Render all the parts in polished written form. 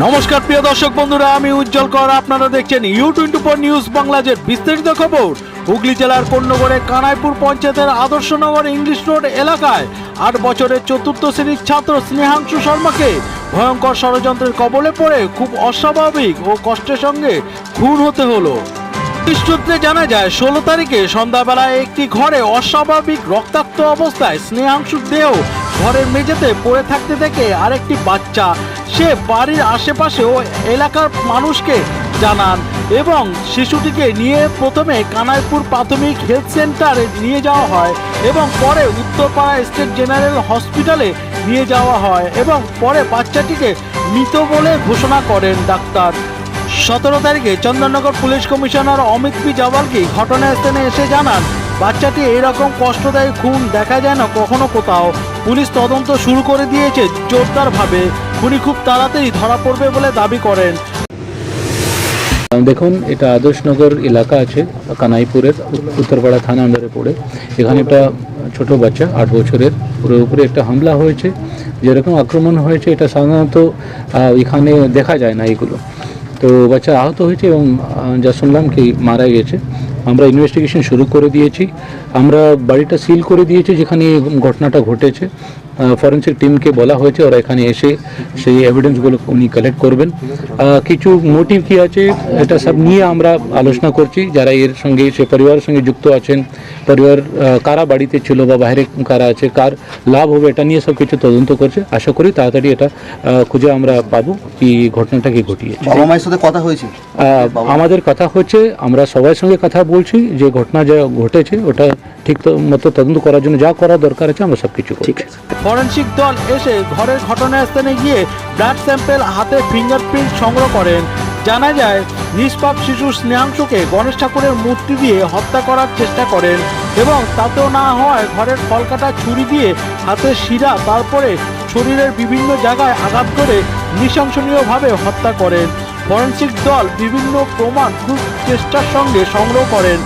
নমস্কার প্রিয় দর্শক বন্ধুরা, আমি উজ্জ্বল কর। আপনারা দেখছেন U24 নিউজ বাংলাদেশের বিস্তারিত খবর। হুগলি জেলার কোন্নগরে কানাইপুর পঞ্চায়েতের আদর্শনগর ইংলিশ রোড এলাকায় 8 বছরের চতুর্থ শ্রেণীর ছাত্র স্নেহাংশু শর্মাকে ভয়ঙ্কর ষড়যন্ত্রের কবলে পড়ে খুব অস্বাভাবিক ও কষ্টের সঙ্গে খুন হতে হলো। সূত্রে জানা যায় 16 তারিখে সন্ধ্যাবেলায় একটি ঘরে অস্বাভাবিক রক্তাক্ত অবস্থায় স্নেহাংশুর দেহ ঘরের মেঝেতে পড়ে থাকতে দেখে আরেকটি বাচ্চা সে বাড়ির আশেপাশে ও এলাকার মানুষকে জানান এবং শিশুটিকে নিয়ে প্রথমে কানাইপুর প্রাথমিক হেলথ সেন্টারে নিয়ে যাওয়া হয় এবং পরে উত্তরপাড়া স্টেট জেনারেল হসপিটালে নিয়ে যাওয়া হয় এবং পরে বাচ্চাটিকে মৃত বলে ঘোষণা করেন ডাক্তার। 17 তারিখে Chandannagar police commissioner Amit P Javalgi ঘটনাস্থলে এসে জানান বাচ্চাটি এইরকম কষ্টদায়ী খুন দেখা যায় না কখনো কোথাও। পুলিশ তদন্ত শুরু করে দিয়েছে জোরদারভাবে। খুনি খুব তাড়াতাড়ি ধরা পড়বে বলে দাবি করেন। দেখুন, এটা আদর্শনগর এলাকা আছে কানাইপুরের উত্তরপাড়া থানা আন্ডারে পড়ে। এখানে একটা ছোট বাচ্চা 8 বছরের পুরোর উপরে একটা হামলা হয়েছে। যেরকম আক্রমণ হয়েছে এটা সাধারণত এখানে দেখা যায় না এগুলো। তো বাচ্চা আহত হয়েছে এবং যা শুনলাম কি মারা গেছে। আমরা ইনভেস্টিগেশন শুরু করে দিয়েছি। আমরা বাড়িটা সিল করে দিয়েছি যেখানে ঘটনাটা ঘটেছে। ফরেন্সিক টিমকে বলা হয়েছে ওরা এখানে এসে সেই এভিডেন্সগুলো উনি কালেক্ট করবেন। কিছু মোটিভ কী আছে এটা সব নিয়ে আমরা আলোচনা করছি। যারা এর সঙ্গে সে পরিবারের সঙ্গে যুক্ত আছেন, পরিবার কারা বাড়িতে ছিল বা বাইরে কারা আছে, কার লাভ হবে এটা নিয়ে সব কিছু তদন্ত করছে। আশা করি তাড়াতাড়ি এটা খুঁজে আমরা পাবো কি ঘটনাটা কি ঘটিয়েছে। বাবা মায়ের সাথে কথা হয়েছে? আমাদের কথা হচ্ছে, আমরা সবার সঙ্গে কথা বলছি যে ঘটনা যা ঘটেছে ওটা ঠিক মতো তদন্ত করার জন্য যা করা দরকার আছে আমরা সব কিছু করছি। ফরেনসিক দল এসে ঘরের ঘটনাস্থলে গিয়ে ব্লাড স্যাম্পেল হাতে ফিঙ্গারপ্রিন্ট সংগ্রহ করেন। জানা যায় নিষ্পাপ শিশু স্নেহাংশুকে গণেশ ঠাকুরের মূর্তি দিয়ে হত্যা করার চেষ্টা করেন এবং তাতেও না হওয়ায় ঘরের ফলকাটা ছুরি দিয়ে হাতের শিরা তারপরে শরীরের বিভিন্ন জায়গায় আঘাত করে নৃশংসনীয়ভাবে হত্যা করেন। ফরেনসিক দল বিভিন্ন প্রমাণ খুব চেষ্টার সঙ্গে সংগ্রহ করেন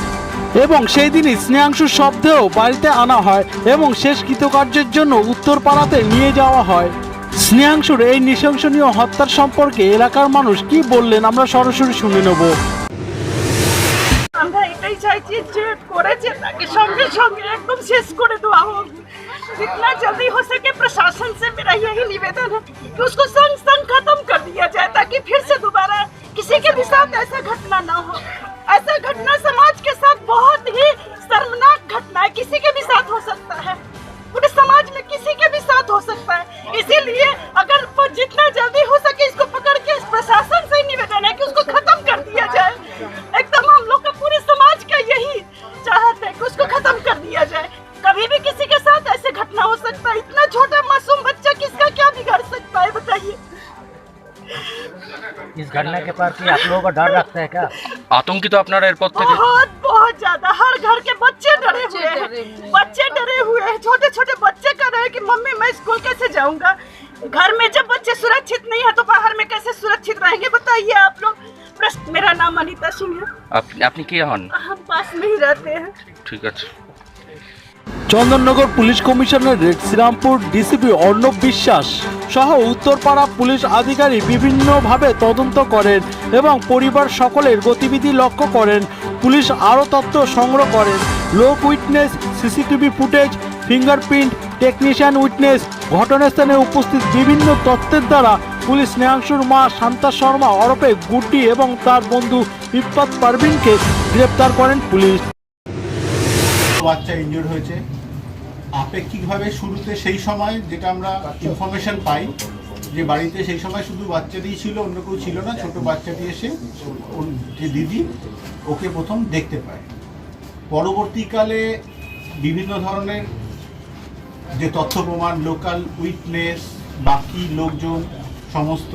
এবং সেই দিনই স্নেহাংশুর শবদেহ বাড়িতে আনা হয় এবং শেষ কৃতকার্যের জন্য উত্তরপাড়াতে নিয়ে যাওয়া হয়। স্নেহাংশুর এই নৃশংসনীয় হত্যার সম্পর্কে এলাকার মানুষ কি বললেন আমরা সরাসরি শুনে নেব। আমরা এটাই চাইছি যে করেছে তাকে সঙ্গে সঙ্গে একদম শেষ করে দেওয়া হোক। जितना जल्दी हो सके प्रशासन से मेरा यही निवेदन है कि उसको संग संग खत्म कर दिया जाए ताकि फिर से दोबारा किसी के भी साथ ऐसा घटना ना हो। ऐसा घटना समाज के साथ बहुत ही शर्मनाक घटना है, किसी के भी साथ हो सकता है, पूरे समाज में किसी के भी साथ हो सकता है। इसीलिए अगर जितना जल्दी हो सके इसको पकड़ के प्रशासन से निवेदन है कि उसको खत्म कर दिया जाए। एकदम हम लोग का पूरे समाज का यही चाहत है कि उसको खत्म कर दिया जाए। कभी भी किसी के साथ ऐसे घटना हो सकता है। इतना छोटा मासूम बच्चा किसका क्या बिगाड़ सकता है बताइए। इस घटना के बाद कि आप लोगों का डर लगता है क्या? आतंकित तो अपना एयरपोर्ट थे बहुत बहुत ज्यादा। हर घर के बच्चे डरे हुए हैं, बच्चे डरे हुए हैं। छोटे छोटे बच्चे कर रहे हैं कि मम्मी मैं स्कूल कैसे जाऊंगा। घर में जब बच्चे सुरक्षित नहीं है तो बाहर में कैसे सुरक्षित रहेंगे बताइए आप लोग। मेरा नाम अनीता सिंह है। আপনি কে হন? हम पास में ही रहते हैं। ঠিক আছে। Chandannagar police commissionerate Serampore DCP Arnab Biswas সহ উত্তরপাড়া পুলিশ আধিকারিক বিভিন্নভাবে তদন্ত করেন এবং পরিবার সকলের গতিবিধি লক্ষ্য করেন। পুলিশ আরও তথ্য সংগ্রহ করেন। লোক witness, CCTV footage, fingerprint, technician witness, ঘটনাস্থানে উপস্থিত বিভিন্ন তথ্যের দ্বারা পুলিশ স্নেহাংশুর মা শান্তা শর্মা ওরফে গুড্ডি এবং তার বন্ধু ইফফাত পারভিনকে গ্রেপ্তার করেন পুলিশ। বাচ্চা ইনজুর্ড হয়েছে। আপেক্ষিকভাবে শুরুতে সেই সময় যেটা আমরা ইনফরমেশন পাই যে বাড়িতে সেই সময় শুধু বাচ্চাটিই ছিল, অন্য কেউ ছিল না। ছোট বাচ্চাটি এসে ওর যে দিদি ওকে প্রথম দেখতে পায়। পরবর্তীকালে বিভিন্ন ধরনের যে তথ্য প্রমাণ, লোকাল উইটনেস, বাকি লোকজন, সমস্ত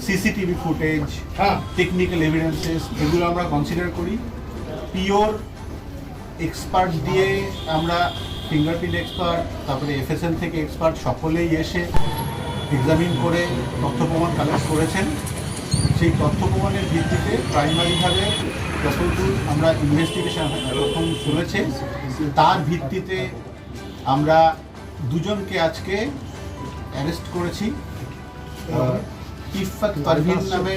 সিসিটিভি ফুটেজ, টেকনিক্যাল এভিডেন্সেস, এগুলো আমরা কনসিডার করি। পিওর এক্সপার্ট দিয়ে আমরা ফিঙ্গারপ্রিন্ট এক্সপার্ট, তারপরে এফএসএন থেকে এক্সপার্ট সকলেই এসে এক্সামিন করে তথ্য প্রমাণ কালেক্ট করেছেন। সেই তথ্য প্রমাণের ভিত্তিতে প্রাইমারিভাবে যতদূর আমরা ইনভেস্টিগেশন প্রথম চলেছে তার ভিত্তিতে আমরা দুজনকে আজকে অ্যারেস্ট করেছি। ইফাত পারভিন নামে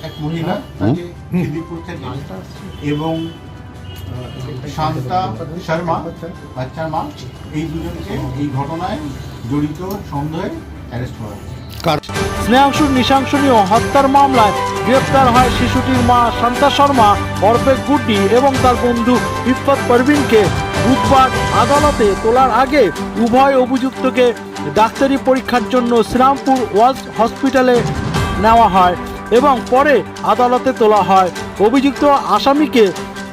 এক মহিলা, তাকে খিদিরপুর থেকে, এবং শান্তা শর্মা বাচ্চার মা, এই দুজনকে এই ঘটনায় জড়িত সন্দেহে অ্যারেস্ট করা হয়েছে। স্নেহাংশুর নৃশংসনীয় হত্যার মামলায় গ্রেপ্তার হয় শিশুটির মা শান্তা শর্মা ওরফে গুড্ডি এবং তার বন্ধু ইফাত পারভিনকে বুধবার আদালতে তোলার আগে উভয় অভিযুক্তকে ডাক্তারি পরীক্ষার জন্য শ্রীরামপুর ওয়াজ হসপিটালে নেওয়া হয় এবং পরে আদালতে তোলা হয়। অভিযুক্ত আসামিকে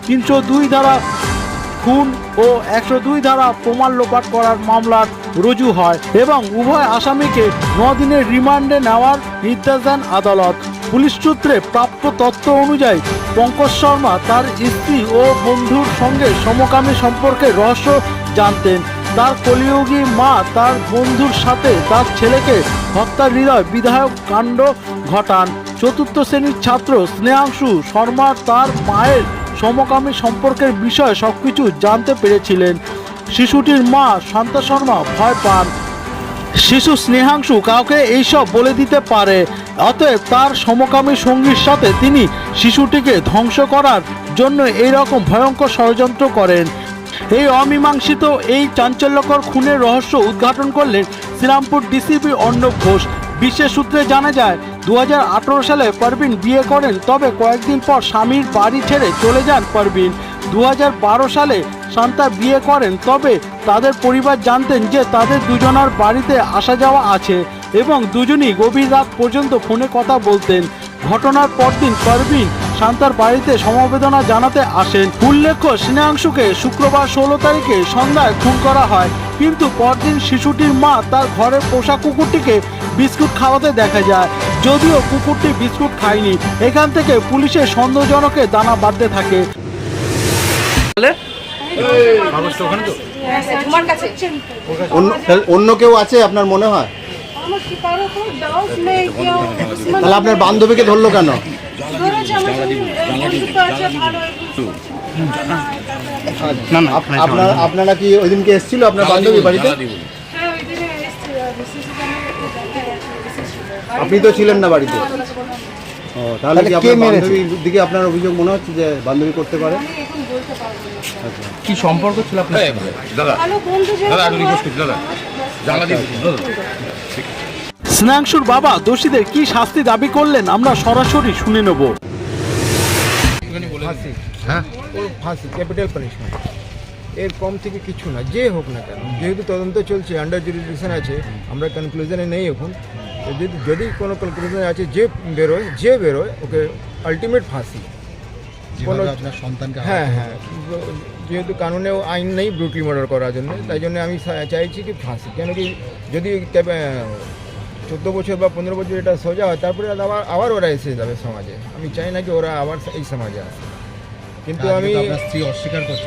302 ধারা খুন ও 102 ধারা প্রমাণ লোপাট করার মামলার রুজু হয় এবং উভয় আসামিকে 9 দিনের রিমান্ডে নেওয়ার নির্দেশ দেন আদালত। পুলিশ সূত্রে প্রাপ্ত তথ্য অনুযায়ী পঙ্কজ শর্মা তার স্ত্রী ও বন্ধুর সঙ্গে সমকামী সম্পর্কে রহস্য জানতেন। তার কলিযুগী মা তার বন্ধুর সাথে তার ছেলেকে হত্যার হৃদয় বিধায়ক কাণ্ড ঘটান। চতুর্থ শ্রেণীর ছাত্র স্নেহাংশু শর্মা তার মায়ের সমকামী সম্পর্কের বিষয়ে সবকিছু জানতে পেরেছিলেন। শিশুটির মা শান্তা শর্মা ভয় পান শিশু স্নেহাংশু কাউকে এইসব বলে দিতে পারে, অতএব তার সমকামী সঙ্গীর সাথে তিনি শিশুটিকে ধ্বংস করার জন্য এইরকম ভয়ঙ্কর ষড়যন্ত্র করেন। এই অমীমাংসিত এই চাঞ্চল্যকর খুনের রহস্য উদ্ঘাটন করলেন শ্রীরামপুর ডিসিপি অর্ণব ঘোষ। বিশেষ সূত্রে জানা যায় 2018 সালে পারভিন বিয়ে করেন, তবে কয়েকদিন পর স্বামীর বাড়ি ছেড়ে চলে যান পারভিন। 2012 সালে শান্তা বিয়ে করেন, তবে তাদের পরিবার জানতেন যে তাদের দুজনার বাড়িতে আসা যাওয়া আছে এবং দুজনই গভীর রাত পর্যন্ত ফোনে কথা বলতেন। ঘটনার পরদিন পারভিন শান্তার বাড়িতে সমবেদনা জানাতে আসেন। উল্লেখ্য, স্নেহাংশুকে শুক্রবার 16 তারিখে সন্ধ্যায় খুন করা হয়, কিন্তু পরদিন শিশুটির মা তার ঘরের পোষা কুকুরটিকে বিস্কুট খাওয়াতে দেখা যায়, যদিও কুকুরটি বিস্কুট খায়নি। এখান থেকে পুলিশের সন্দেহজনকের দানা বাঁধতে থাকে। অন্য কেউ আছে আপনার মনে হয়? তাহলে আপনার বান্ধবীকে ধরলো কেন? আপনারা কি ওই দিনকে এসেছিল আপনার বান্ধবী বাড়িতে? আপনি তো ছিলেন না বাড়িতে। তাহলে কি আপনার বান্ধবীর দিকে আপনার অভিযোগ মনে হচ্ছে যে বান্ধবী করতে পারে? কি সম্পর্ক ছিল আপনার? স্নেহাংশুর বাবা দোষীদের কি শাস্তি দাবি করলেন আমরা সরাসরি শুনে নেব। ফাঁসি, ক্যাপিটাল পানিশমেন্ট, এর কম থেকে কিছু না, যে হোক না কেন। যেহেতু তদন্ত চলছে, আন্ডার জুরিডিকশন আছে, আমরা কনক্লুশনে নেই এখন। যদি কোনো কনক্লুশনে আছে যে বেরোয় ওকে আলটিমেট ফাঁসি। আপনার সন্তানকে হ্যাঁ, যেহেতু কানুনেও আইন নেই ব্রুটালি মার্ডার করার জন্য, তাই জন্য আমি চাইছি কি ফাঁসি। কেন কি যদি 14 বছর বা 15 বছর এটা সোজা হয়, তারপরে আবার ওরা এসে যাবে সমাজে। আমি চাই না কি ওরা আবার এই সমাজে আসে। কিন্তু আমি অস্বীকার করছি,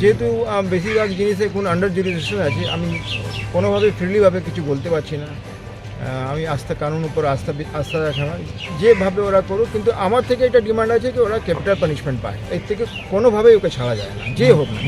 যেহেতু বেশিরভাগ জিনিসে এখন আন্ডার জুরিডিকশন আছে, আমি কোনোভাবে ফ্রিলিভাবে কিছু বলতে পারছি না। আমি কানুন উপর আস্থা রাখা, যেভাবে ওরা করুক, কিন্তু আমার থেকে একটা ডিমান্ড আছে কি ওরা ক্যাপিটাল পানিশমেন্ট পায়, এর থেকে কোনোভাবেই ওকে ছাড়া যায় না, যে হোক না।